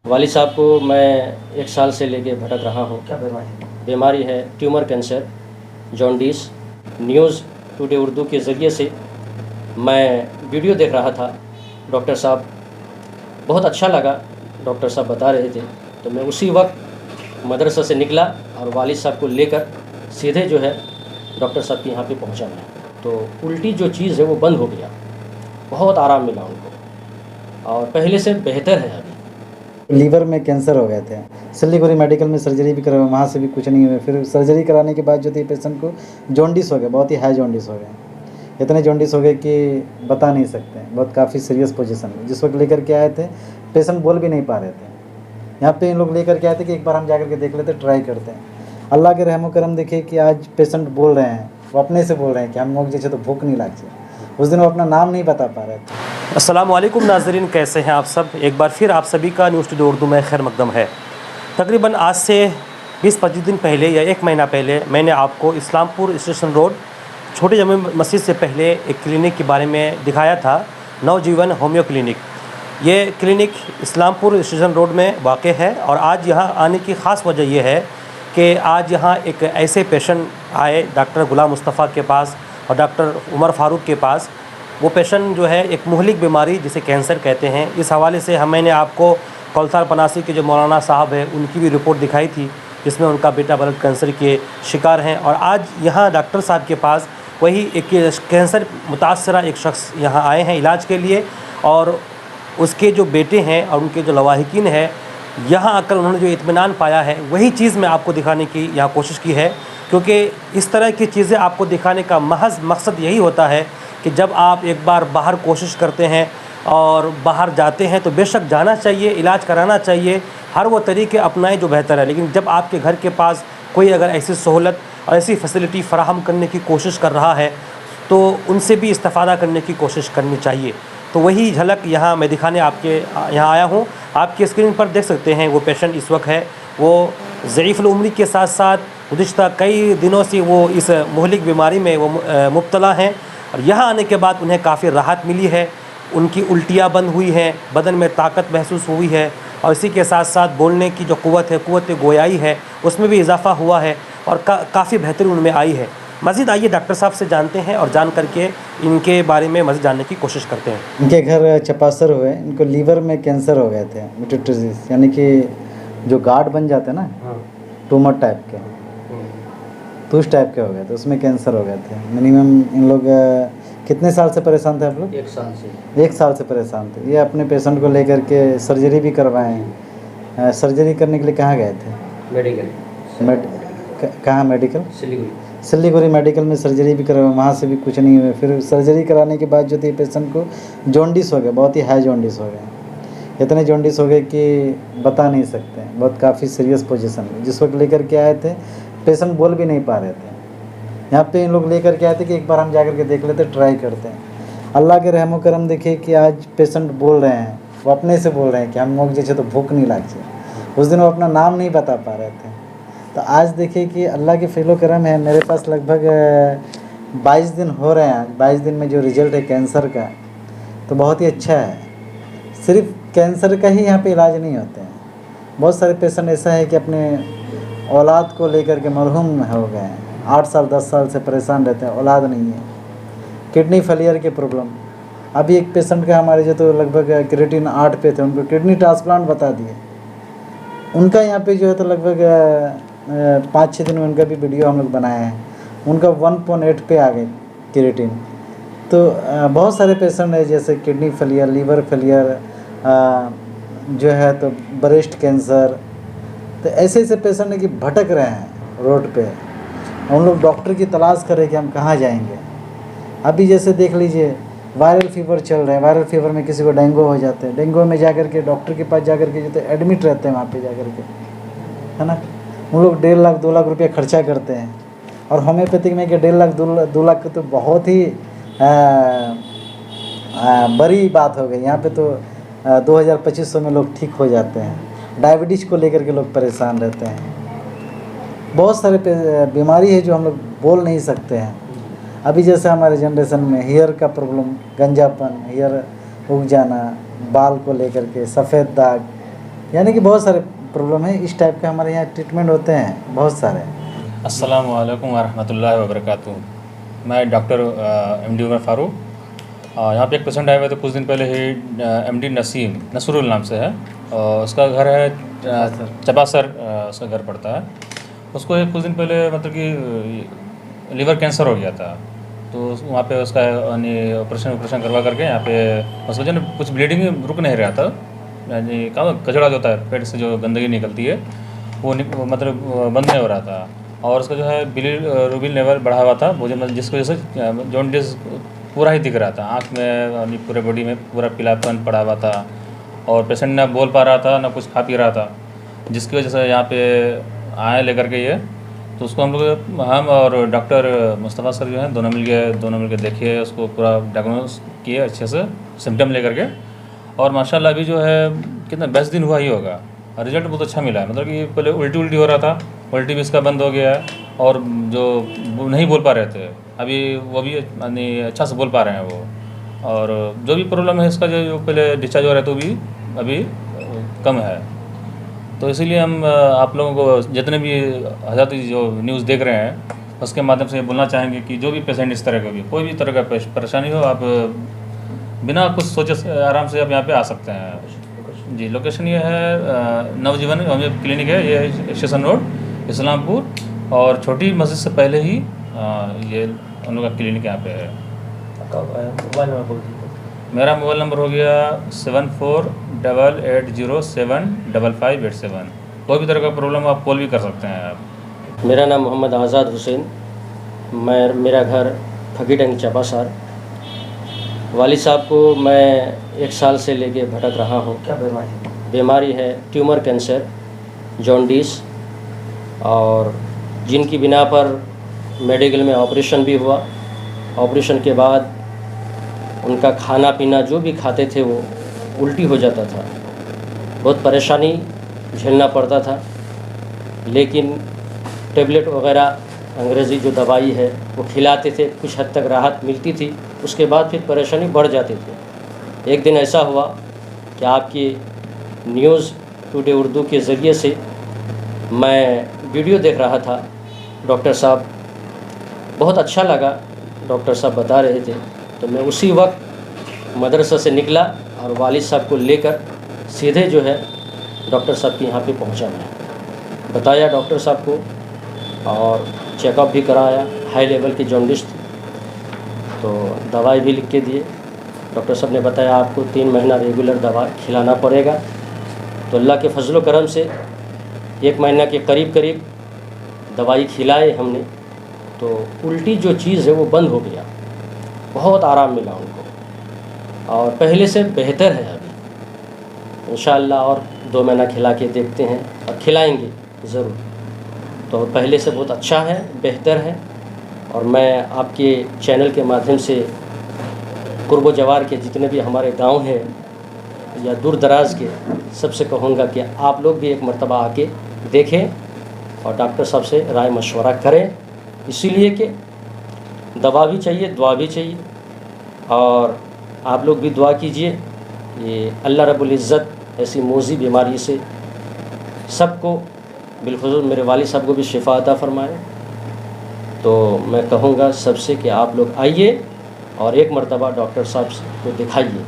वालिद साहब को मैं 1 साल से लेके भटक रहा हूँ। क्या बीमारी? बीमारी है tumour cancer, jaundice. News today Urdu के ज़रिए से मैं वीडियो देख रहा था। डॉक्टर साहब बहुत अच्छा लगा, डॉक्टर साहब बता रहे थे, तो मैं उसी वक्त मदरसा से निकला और वालिद साहब को लेकर सीधे जो है डॉक्टर साहब के यहाँ पे पहुँचा मैं। तो उल्टी जो चीज़ है वो बंद हो गया, बहुत आराम मिला उनको और पहले से बेहतर है अभी। लीवर में कैंसर हो गए थे, सिल्लीगुड़ी मेडिकल में सर्जरी भी करवाई, वहाँ से भी कुछ नहीं हुआ। फिर सर्जरी कराने के बाद जो थी पेशेंट को जॉन्डिस हो गया, बहुत ही हाई जॉन्डिस हो गया। इतने जॉन्डिस हो गए कि बता नहीं सकते, बहुत काफ़ी सीरियस पोजीशन में। जिस वक्त लेकर के आए थे पेशेंट बोल भी नहीं पा रहे थे। यहाँ पे इन लोग लेकर के आए थे कि एक बार हम जाकर के देख लेते, ट्राई करते हैं। अल्लाह के रहमो करम देखिए कि आज पेशेंट बोल रहे हैं, वो अपने से बोल रहे हैं कि हम लोग जैसे तो भूख नहीं लगती। उस दिन वो अपना नाम नहीं बता पा रहे थे। अस्सलाम वालेकुम नाज़रीन, कैसे हैं आप सब। एक बार फिर आप सभी का न्यूज़ टुडे उर्दू में खैर मकदम है। तकरीबन आज से 20-25 दिन पहले या 1 महीना पहले मैंने आपको इस्लामपुर स्टेशन रोड छोटे जमे मस्जिद से पहले एक क्लिनिक के बारे में दिखाया था, नवजीवन होम्यो क्लिनिक। ये क्लिनिक इस्लामपुर स्टेशन रोड में वाक़ है और आज यहाँ आने की ख़ास वजह यह है कि आज यहाँ एक ऐसे पेशेंट आए डॉक्टर गुलाम मुस्तफ़ा के पास और डॉक्टर उमर फ़ारूक के पास। वो पेशेंट जो है एक मुहलिक बीमारी जिसे कैंसर कहते हैं, इस हवाले से मैंने आपको कौलसार पनासी के जो मौलाना साहब हैं उनकी भी रिपोर्ट दिखाई थी, जिसमें उनका बेटा ब्लड कैंसर के शिकार हैं। और आज यहाँ डॉक्टर साहब के पास वही एक कैंसर मुतासरा एक शख्स यहाँ आए हैं इलाज के लिए, और उसके जो बेटे हैं और उनके जो लवाहिकीन हैं, यहाँ आकर उन्होंने जो इत्मीनान पाया है वही चीज़ मैं आपको दिखाने की यहाँ कोशिश की है। क्योंकि इस तरह की चीज़ें आपको दिखाने का महज मकसद यही होता है कि जब आप एक बार बाहर कोशिश करते हैं और बाहर जाते हैं तो बेशक जाना चाहिए, इलाज कराना चाहिए, हर वो तरीके अपनाएं जो बेहतर है। लेकिन जब आपके घर के पास कोई अगर ऐसी सहूलत और ऐसी फैसिलिटी फ़राहम करने की कोशिश कर रहा है तो उनसे भी इस्तेफ़ादा करने की कोशिश करनी चाहिए। तो वही झलक यहाँ मैं दिखाने आपके यहाँ आया हूँ। आपकी स्क्रीन पर देख सकते हैं वो पेशेंट इस वक्त है, वो ज़ईफ़ुल उम्री के साथ साथ गुज़िश्ता कई दिनों से वो इस मुहलिक बीमारी में वो मुब्तला हैं। और यहाँ आने के बाद उन्हें काफ़ी राहत मिली है, उनकी उल्टियाँ बंद हुई हैं, बदन में ताकत महसूस हुई है और इसी के साथ साथ बोलने की जो क़ुव्वत है, क़ुव्वत गोयाई है, उसमें भी इजाफ़ा हुआ है और काफ़ी बेहतरी उनमें आई है। मज़ीद आइए डॉक्टर साहब से जानते हैं और जान करके इनके बारे में मज़ीद जानने की कोशिश करते हैं। इनके घर चपासर हुए, इनको लीवर में कैंसर हो गए थे, मेटास्टेसिस, यानी कि जो गार्ड बन जाते हैं ना, ट्यूमर टाइप के, तो उस टाइप के हो गए थे, उसमें कैंसर हो गए थे। मिनिमम इन लोग कितने साल से परेशान थे आप लोग? 1 साल से। 1 साल से परेशान थे। ये अपने पेशेंट को लेकर के सर्जरी भी करवाए हैं। सर्जरी करने के लिए कहाँ गए थे? मेडिकल। कहाँ मेडिकल? सिल्लीगुड़ी मेडिकल में सर्जरी भी करवाई, वहाँ से भी कुछ नहीं हुआ। फिर सर्जरी कराने के बाद जो थी पेशेंट को जॉन्डिस हो गया, बहुत ही हाई जॉन्डिस हो गया। इतने जॉन्डिस हो गए कि बता नहीं सकते, बहुत काफ़ी सीरियस पोजीशन में। जिस वक्त लेकर के आए थे पेशेंट बोल भी नहीं पा रहे थे। यहाँ पे इन लोग लेकर के आए थे कि एक बार हम जाकर के देख लेते, ट्राई करते हैं। अल्लाह के रहमो करम देखिए कि आज पेशेंट बोल रहे हैं, वो अपने से बोल रहे हैं कि हम लोग जैसे तो भूख नहीं लगती। उस दिन वो अपना नाम नहीं बता पा रहे थे। तो आज देखिए कि अल्लाह के फ़ज़ल व करम है, मेरे पास लगभग 22 दिन हो रहे हैं। 22 दिन में जो रिज़ल्ट है कैंसर का तो बहुत ही अच्छा है। सिर्फ कैंसर का ही यहाँ पे इलाज नहीं होते हैं, बहुत सारे पेशेंट ऐसा है कि अपने औलाद को लेकर के मरहूम हो गए हैं, 8 साल 10 साल से परेशान रहते हैं, औलाद नहीं है। किडनी फेलियर के प्रॉब्लम, अभी एक पेशेंट का हमारे जो तो लगभग क्रिएटिन 8 पे थे, उनको किडनी ट्रांसप्लांट बता दिए। उनका यहाँ पे जो है तो लगभग 5-6 दिन में उनका भी वीडियो हम लोग बनाए हैं, उनका 1.8 पे आ गए क्रिएटिन। तो बहुत सारे पेशेंट है जैसे किडनी फेलियर, लीवर फेलियर, जो है तो ब्रेस्ट कैंसर, तो ऐसे ऐसे पेशेंट है कि भटक रहे हैं रोड पे। हम लोग डॉक्टर की तलाश कर रहे हैं कि हम कहाँ जाएंगे। अभी जैसे देख लीजिए वायरल फीवर चल रहा है, वायरल फीवर में किसी को डेंगू हो जाते हैं, डेंगू में जाकर के डॉक्टर के पास जाकर के जो तो एडमिट रहते हैं वहाँ पे जाकर के, है ना। उन लोग 1.5 लाख 2 लाख रुपया खर्चा करते हैं। और होम्योपैथिक में कि 1.5 लाख 2 लाख तो बहुत ही बड़ी बात हो गई। यहाँ पे तो 2000-2500 में लोग ठीक हो जाते हैं। डायबिटीज़ को लेकर के लोग परेशान रहते हैं। बहुत सारे बीमारी है जो हम लोग बोल नहीं सकते हैं। अभी जैसे हमारे जनरेशन में हेयर का प्रॉब्लम, गंजापन, हेयर उग जाना, बाल को लेकर के सफ़ेद दाग, यानी कि बहुत सारे प्रॉब्लम है। इस टाइप के हमारे यहाँ ट्रीटमेंट होते हैं बहुत सारे। अस्सलामु अलैकुम वरहमतुल्लाहि वबरकातुहू। मैं डॉक्टर MD उमर फारूक। यहाँ पे एक पेशेंट आए हुए थे कुछ दिन पहले ही, MD नसीम नसरुल नाम से है। उसका घर है चबासर, उसका घर पड़ता है। उसको कुछ दिन पहले मतलब कि लीवर कैंसर हो गया था, तो वहाँ पे उसका यानी ऑपरेशन करवा करके यहाँ पे उसका जो कुछ ब्लीडिंग रुक नहीं रहा था, यानी कचड़ा जो होता है पेट से जो गंदगी निकलती है वो मतलब बंद नहीं हो रहा था। और उसका जो है बिलीरुबिन लेवल बढ़ा हुआ था, मुझे जिसकी वजह से जॉन्डिस पूरा ही दिख रहा था, आँख में यानी पूरे बॉडी में पूरा पीलापन पड़ा हुआ था। और पेशेंट ना बोल पा रहा था ना कुछ खा पी रहा था, जिसकी वजह से यहाँ पे आए लेकर के ये, तो उसको हम और डॉक्टर मुस्तफ़ा सर जो हैं दोनों मिल के देखिए, उसको पूरा डायग्नोस किए अच्छे से सिम्टम लेकर के। और माशाल्लाह अभी जो है कितना 10 दिन हुआ ही होगा, रिजल्ट बहुत अच्छा मिला है। मतलब कि पहले उल्टी हो रहा था, उल्टी भी इसका बंद हो गया है। और जो नहीं बोल पा रहे थे अभी वो भी यानी अच्छा से बोल पा रहे हैं वो। और जो भी प्रॉब्लम है इसका जो पहले डिस्चार्ज हो रहा है तो भी अभी कम है। तो इसीलिए हम आप लोगों को जितने भी हज़रात जो न्यूज़ देख रहे हैं उसके माध्यम से बोलना चाहेंगे कि जो भी पेशेंट इस तरह का भी कोई भी तरह का परेशानी हो, आप बिना कुछ सोचे आराम से आप यहाँ पे आ सकते हैं। जी, लोकेशन ये है नवजीवन क्लिनिक है, ये है स्टेशन रोड इस्लामपुर, और छोटी मस्जिद से पहले ही ये उन लोग का क्लिनिक यहाँ पे है। मोबाइल नंबर बोल दीजिए। मेरा मोबाइल नंबर हो गया 7488075587। कोई भी तरह का प्रॉब्लम आप कॉल भी कर सकते हैं आप। मेरा नाम मोहम्मद आज़ाद हुसैन, मेरा घर फकीडंग चबासर। वालिद साहब को मैं 1 साल से लेके भटक रहा हूँ। क्या बीमारी? बीमारी है ट्यूमर कैंसर, जॉन्डिस, और जिनकी बिना पर मेडिकल में ऑपरेशन भी हुआ। ऑपरेशन के बाद उनका खाना पीना जो भी खाते थे वो उल्टी हो जाता था, बहुत परेशानी झेलना पड़ता था। लेकिन टेबलेट वगैरह अंग्रेज़ी जो दवाई है वो खिलाते थे, कुछ हद तक राहत मिलती थी, उसके बाद फिर परेशानी बढ़ जाती थी। एक दिन ऐसा हुआ कि आपकी न्यूज़ टुडे उर्दू के ज़रिए से मैं वीडियो देख रहा था। डॉक्टर साहब बहुत अच्छा लगा, डॉक्टर साहब बता रहे थे, तो मैं उसी वक्त मदरसा से निकला और वालिद साहब को लेकर सीधे जो है डॉक्टर साहब के यहाँ पे पहुँचा। मैं बताया डॉक्टर साहब को और चेकअप भी कराया, हाई लेवल की जॉन्डिस थी, तो दवाई भी लिख के दिए। डॉक्टर साहब ने बताया आपको 3 महीना रेगुलर दवा खिलाना पड़ेगा। तो अल्लाह के फजलो करम से 1 महीना के करीब दवाई खिलाए हमने, तो उल्टी जो चीज़ है वो बंद हो गया, बहुत आराम मिला उनको और पहले से बेहतर है अभी इंशाअल्लाह। और 2 महीना खिला के देखते हैं और खिलाएंगे ज़रूर। तो पहले से बहुत अच्छा है, बेहतर है। और मैं आपके चैनल के माध्यम से कुर्ब जवार के जितने भी हमारे गांव हैं या दूर दराज के सबसे कहूँगा कि आप लोग भी एक मर्तबा आके देखें और डॉक्टर साहब से राय मशवरा करें, इसीलिए कि दवा भी चाहिए, दुआ भी चाहिए। और आप लोग भी दुआ कीजिए, ये अल्लाह रब्बुल इज़्ज़त ऐसी मौजी बीमारी से सबको, बिलखुसूस मेरे वालिद साहब को भी शिफा अता फरमाए। तो मैं कहूँगा सबसे कि आप लोग आइए और एक मरतबा डॉक्टर साहब को दिखाइए।